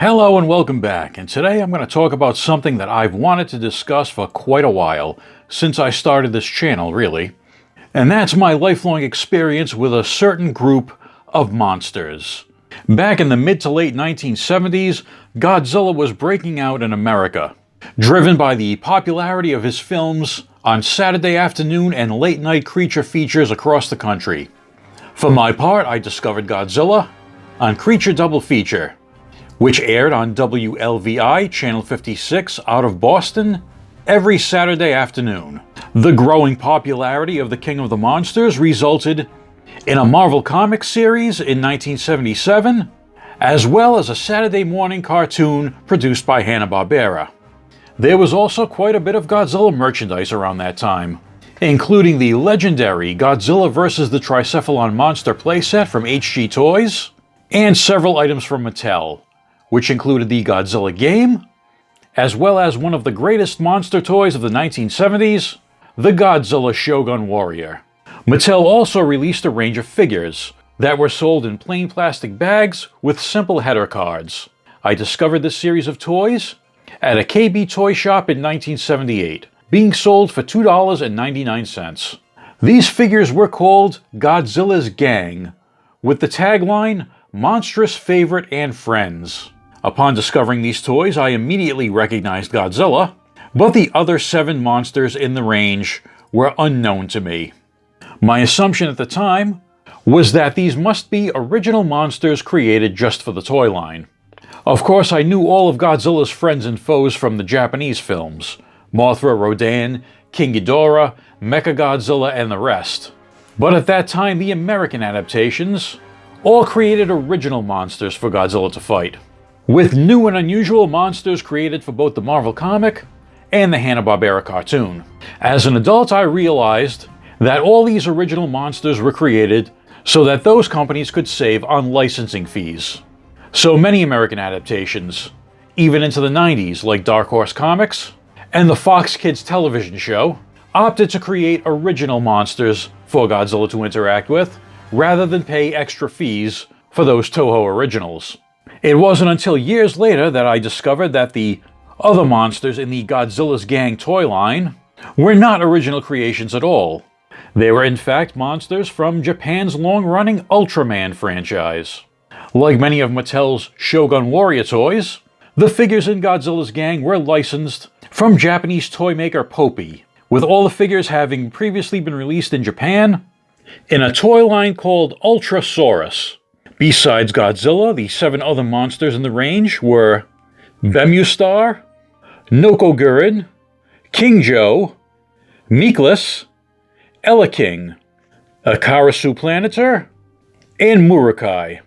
Hello and welcome back, and today I'm going to talk about something that I've wanted to discuss for quite a while, since I started this channel really, and that's my lifelong experience with a certain group of monsters. Back in the mid to late 1970s, Godzilla was breaking out in America, driven by the popularity of his films on Saturday afternoon and late night creature features across the country. For my part, I discovered Godzilla on Creature Double Feature, which aired on WLVI Channel 56 out of Boston every Saturday afternoon. The growing popularity of the King of the Monsters resulted in a Marvel Comics series in 1977, as well as a Saturday morning cartoon produced by Hanna-Barbera. There was also quite a bit of Godzilla merchandise around that time, including the legendary Godzilla vs. the Tricephalon Monster playset from HG Toys, and several items from Mattel, which included the Godzilla game, as well as one of the greatest monster toys of the 1970s, the Godzilla Shogun Warrior. Mattel also released a range of figures that were sold in plain plastic bags with simple header cards. I discovered this series of toys at a KB toy shop in 1978, being sold for $2.99. These figures were called Godzilla's Gang, with the tagline, "Monstrous Favorite and Friends." Upon discovering these toys, I immediately recognized Godzilla, but the other 7 monsters in the range were unknown to me. My assumption at the time was that these must be original monsters created just for the toy line. Of course, I knew all of Godzilla's friends and foes from the Japanese films: Mothra, Rodan, King Ghidorah, Mechagodzilla, and the rest. But at that time, the American adaptations all created original monsters for Godzilla to fight, with new and unusual monsters created for both the Marvel comic and the Hanna-Barbera cartoon. As an adult, I realized that all these original monsters were created so that those companies could save on licensing fees. So many American adaptations, even into the 90s, like Dark Horse Comics and the Fox Kids television show, opted to create original monsters for Godzilla to interact with, rather than pay extra fees for those Toho originals. It wasn't until years later that I discovered that the other monsters in the Godzilla's Gang toy line were not original creations at all. They were in fact monsters from Japan's long-running Ultraman franchise. Like many of Mattel's Shogun Warrior toys, the figures in Godzilla's Gang were licensed from Japanese toy maker Popey, with all the figures having previously been released in Japan in a toy line called Ultrasaurus. Besides Godzilla, the 7 other monsters in the range were Bemustar, Nokogurin, King Joe, Meekless, King, Akarasu Planeter, and Murukai.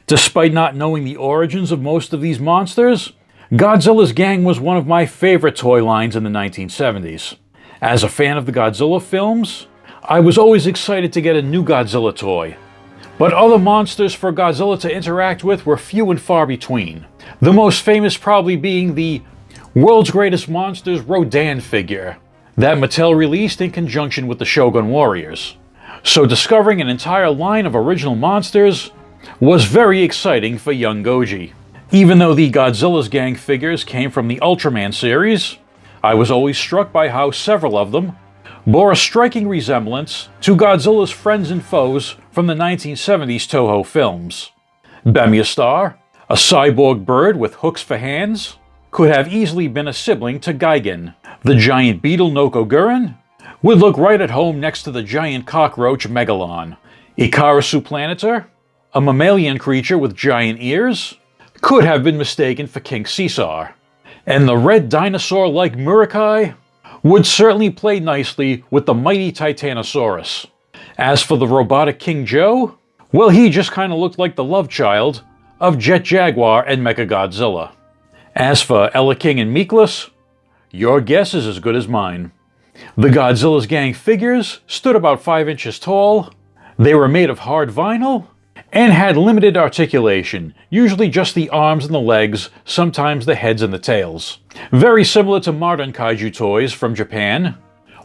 Despite not knowing the origins of most of these monsters, Godzilla's Gang was one of my favorite toy lines in the 1970s. As a fan of the Godzilla films, I was always excited to get a new Godzilla toy. But other monsters for Godzilla to interact with were few and far between. The most famous probably being the World's Greatest Monsters Rodan figure that Mattel released in conjunction with the Shogun Warriors. So discovering an entire line of original monsters was very exciting for young Goji. Even though the Godzilla's Gang figures came from the Ultraman series, I was always struck by how several of them bore a striking resemblance to Godzilla's friends and foes from the 1970s Toho films. Bemustar, a cyborg bird with hooks for hands, could have easily been a sibling to Gigan. The giant beetle Nokogurin would look right at home next to the giant cockroach Megalon. Ikarasu Planeter, a mammalian creature with giant ears, could have been mistaken for King Caesar. And the red dinosaur-like Murukai would certainly play nicely with the mighty Titanosaurus. As for the robotic King Joe, well, he just kind of looked like the love child of Jet Jaguar and Mechagodzilla. As for King and Meekless, your guess is as good as mine. The Godzilla's Gang figures stood about 5 inches tall, they were made of hard vinyl, and had limited articulation, usually just the arms and the legs, sometimes the heads and the tails. Very similar to modern kaiju toys from Japan,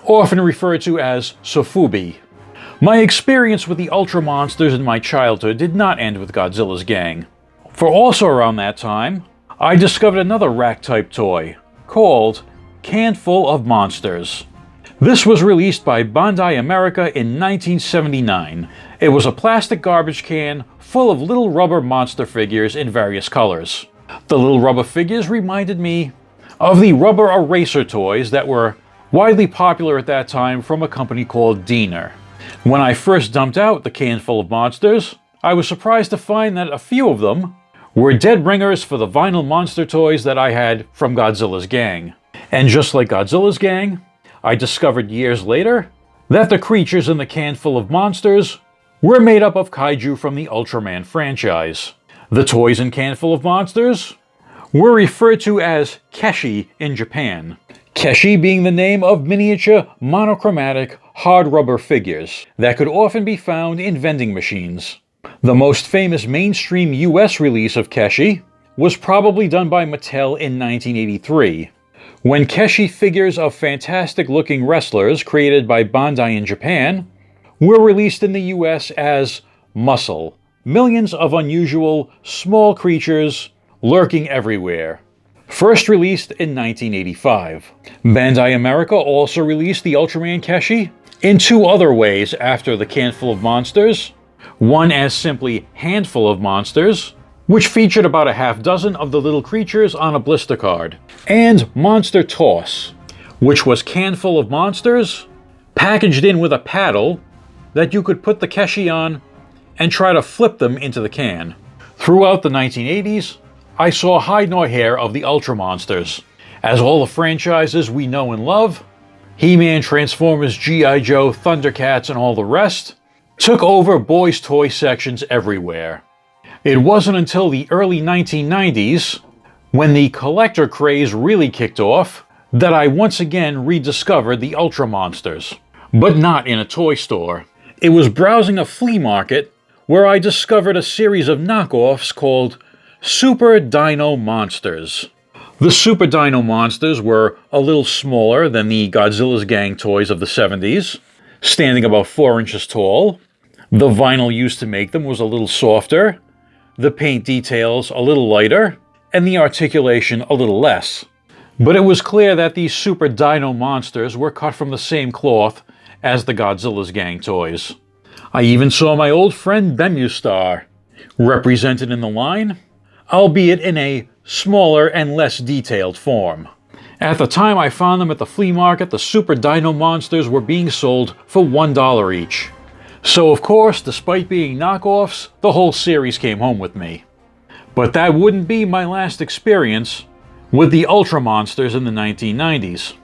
often referred to as sofubi. My experience with the Ultra monsters in my childhood did not end with Godzilla's Gang. For also around that time, I discovered another rack-type toy called Can Full of Monsters. This was released by Bandai America in 1979. It was a plastic garbage can full of little rubber monster figures in various colors. The little rubber figures reminded me of the rubber eraser toys that were widely popular at that time from a company called Diener. When I first dumped out the can full of monsters, I was surprised to find that a few of them were dead ringers for the vinyl monster toys that I had from Godzilla's gang. And just like Godzilla's gang, I discovered years later that the creatures in the can full of monsters were made up of kaiju from the Ultraman franchise. The toys in Can Full of Monsters were referred to as keshi in Japan. Keshi being the name of miniature monochromatic hard rubber figures that could often be found in vending machines. The most famous mainstream US release of keshi was probably done by Mattel in 1983, when keshi figures of fantastic-looking wrestlers created by Bandai in Japan were released in the US as Muscle, millions of unusual, small creatures lurking everywhere. First released in 1985. Bandai America also released the Ultraman Keshi in two other ways after the Can Full of Monsters. One as simply Handful of Monsters, which featured about a half dozen of the little creatures on a blister card, and Monster Toss, which was Can Full of Monsters packaged in with a paddle that you could put the Keshi on and try to flip them into the can. Throughout the 1980s, I saw hide nor hair of the Ultra Monsters, as all the franchises we know and love, He-Man, Transformers, G.I. Joe, Thundercats, and all the rest, took over boys' toy sections everywhere. It wasn't until the early 1990s, when the collector craze really kicked off, that I once again rediscovered the Ultra Monsters. But not in a toy store. It was browsing a flea market where I discovered a series of knockoffs called Super Dino Monsters. The Super Dino Monsters were a little smaller than the Godzilla's gang toys of the 70s, standing about 4 inches tall. The vinyl used to make them was a little softer, the paint details a little lighter, and the articulation a little less. But it was clear that these Super Dino Monsters were cut from the same cloth as the Godzilla's gang toys. I even saw my old friend Bemustar represented in the line, albeit in a smaller and less detailed form. At the time I found them at the flea market, the Super Dino Monsters were being sold for $1 each. So of course, despite being knockoffs, the whole series came home with me. But that wouldn't be my last experience with the Ultra Monsters in the 1990s.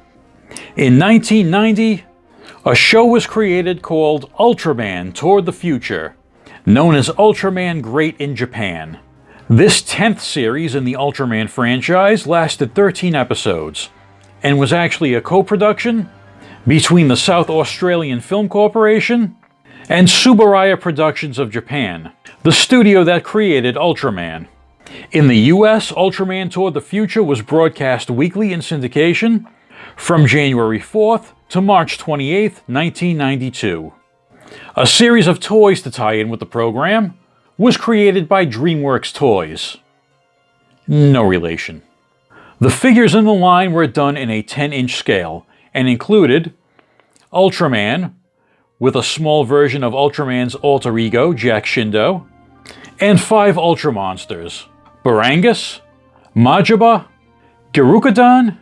In 1990, a show was created called Ultraman Toward the Future, known as Ultraman Great in Japan. This 10th series in the Ultraman franchise lasted 13 episodes, and was actually a co-production between the South Australian Film Corporation and Tsuburaya Productions of Japan, the studio that created Ultraman. In the US, Ultraman Toward the Future was broadcast weekly in syndication from January 4th to March 28th, 1992. A series of toys to tie in with the program was created by DreamWorks Toys. No relation. The figures in the line were done in a 10-inch scale and included Ultraman, with a small version of Ultraman's alter ego, Jack Shindo, and 5 Ultra Monsters: Barangus, Majima, Garukadan,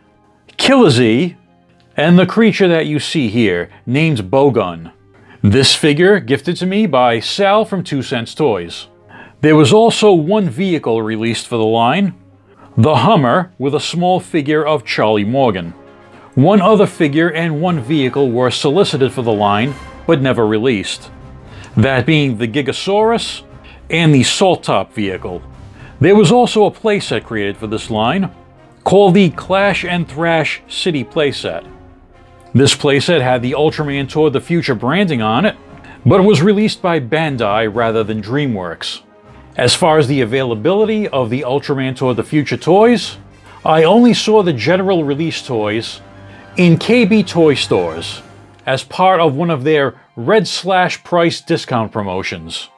Killazee, and the creature that you see here, named Bogun. This figure gifted to me by Sal from 2 Cents Toys. There was also one vehicle released for the line, the Hummer, with a small figure of Charlie Morgan. One other figure and one vehicle were solicited for the line, but never released. That being the Gigasaurus and the Salt Top vehicle. There was also a playset created for this line, called the Clash and Thrash City playset. This playset had the Ultraman Toward the Future branding on it, but it was released by Bandai rather than DreamWorks. As far as the availability of the Ultraman Toward the Future toys, I only saw the general release toys in KB toy stores as part of one of their red/price discount promotions.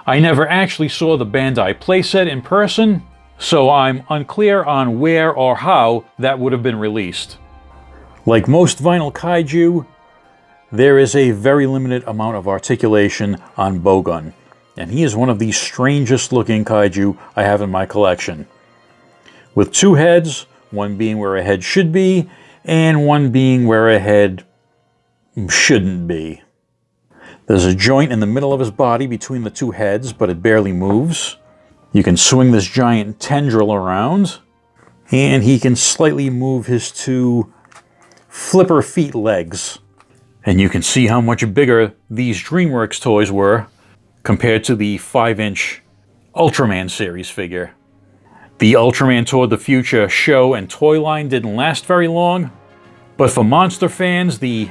I never actually saw the Bandai playset in person so I'm unclear on where or how that would have been released. Like most vinyl kaiju, there is a very limited amount of articulation on Bogun, and he is one of the strangest looking kaiju I have in my collection. With two heads, one being where a head should be, and one being where a head shouldn't be. There's a joint in the middle of his body between the two heads, but it barely moves. You can swing this giant tendril around, and he can slightly move his two flipper feet legs. And you can see how much bigger these DreamWorks toys were compared to the 5-inch Ultraman series figure. The Ultraman Toward the Future show and toy line didn't last very long, but for monster fans, the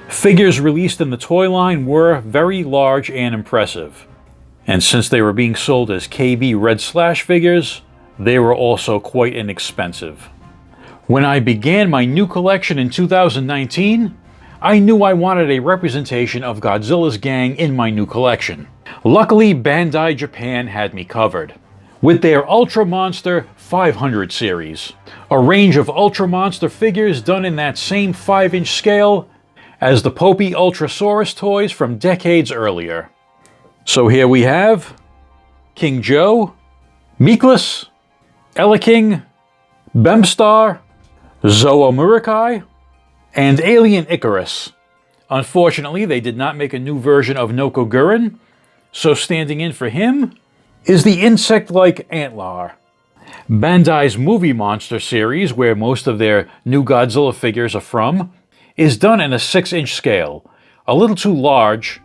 figures released in the toy line were very large and impressive. And since they were being sold as KB Red Slash figures, they were also quite inexpensive. When I began my new collection in 2019, I knew I wanted a representation of Godzilla's gang in my new collection. Luckily, Bandai Japan had me covered with their Ultra Monster 500 series, a range of Ultra Monster figures done in that same 5-inch scale as the Popey Ultrasaurus toys from decades earlier. So here we have King Joe, Meekless, Eleking, Bemstar, Zoa Murakai, and Alien Icarus. Unfortunately, they did not make a new version of Nokogurin, so standing in for him is the insect-like Antlar. Bandai's Movie Monster series, where most of their new Godzilla figures are from, is done in a 6-inch scale, a little too large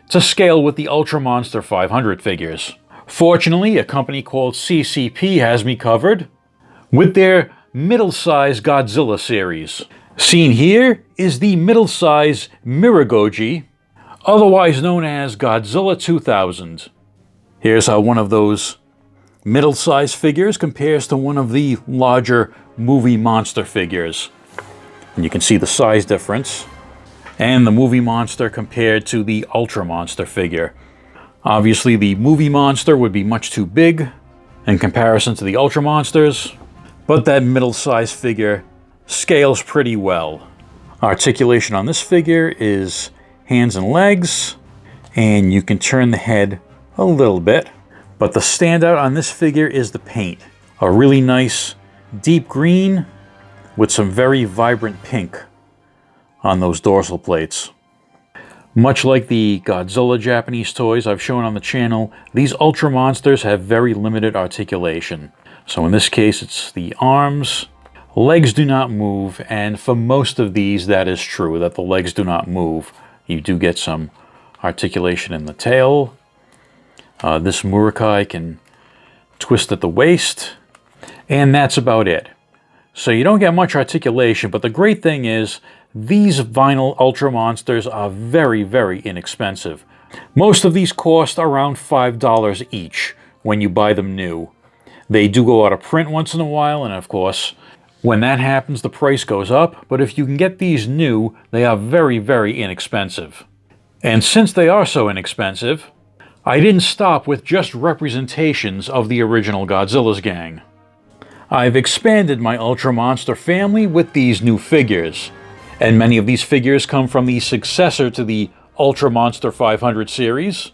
to scale with the Ultra Monster 500 figures. Fortunately, a company called CCP has me covered with their middle-size Godzilla series. Seen here is the middle-size Miragoji, otherwise known as Godzilla 2000. Here's how one of those middle-size figures compares to one of the larger movie monster figures. And you can see the size difference, and the movie monster compared to the Ultra Monster figure. Obviously, the movie monster would be much too big in comparison to the Ultra Monsters, but that middle-size figure scales pretty well. Articulation on this figure is hands and legs, and you can turn the head a little bit. But the standout on this figure is the paint. A really nice deep green with some very vibrant pink on those dorsal plates. Much like the Godzilla Japanese toys I've shown on the channel, these Ultra Monsters have very limited articulation. So in this case, it's the arms. Legs do not move, and for most of these that is true, that the legs do not move. You do get some articulation in the tail. This Murakai can twist at the waist, and that's about it. So you don't get much articulation, but the great thing is these vinyl Ultra Monsters are very, very inexpensive. Most of these cost around $5 each when you buy them new. They do go out of print once in a while, and of course, when that happens, the price goes up, but if you can get these new, they are very, very inexpensive. And since they are so inexpensive, I didn't stop with just representations of the original Godzilla's gang. I've expanded my Ultra Monster family with these new figures, and many of these figures come from the successor to the Ultra Monster 500 series,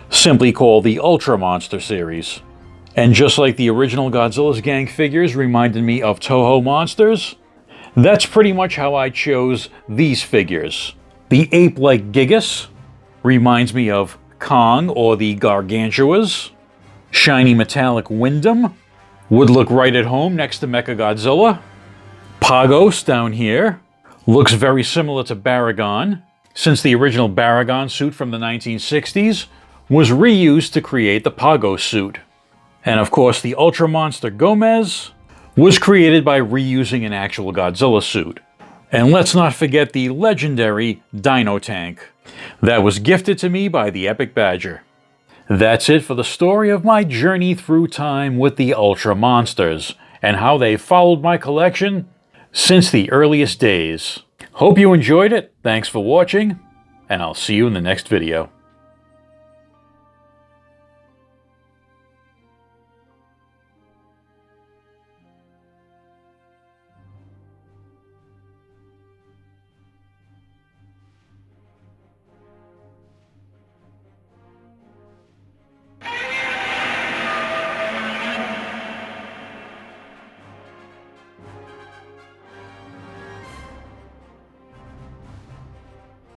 simply called the Ultra Monster series. And just like the original Godzilla's gang figures reminded me of Toho monsters, that's pretty much how I chose these figures. The ape-like Gigas reminds me of Kong or the Gargantuas. Shiny metallic Windom would look right at home next to Mechagodzilla. Pagos down here looks very similar to Baragon, since the original Baragon suit from the 1960s was reused to create the Pagos suit. And of course, the Ultra Monster Gomez was created by reusing an actual Godzilla suit. And let's not forget the legendary Dino Tank that was gifted to me by the Epic Badger. That's it for the story of my journey through time with the Ultra Monsters and how they followed my collection since the earliest days. Hope you enjoyed it, thanks for watching, and I'll see you in the next video.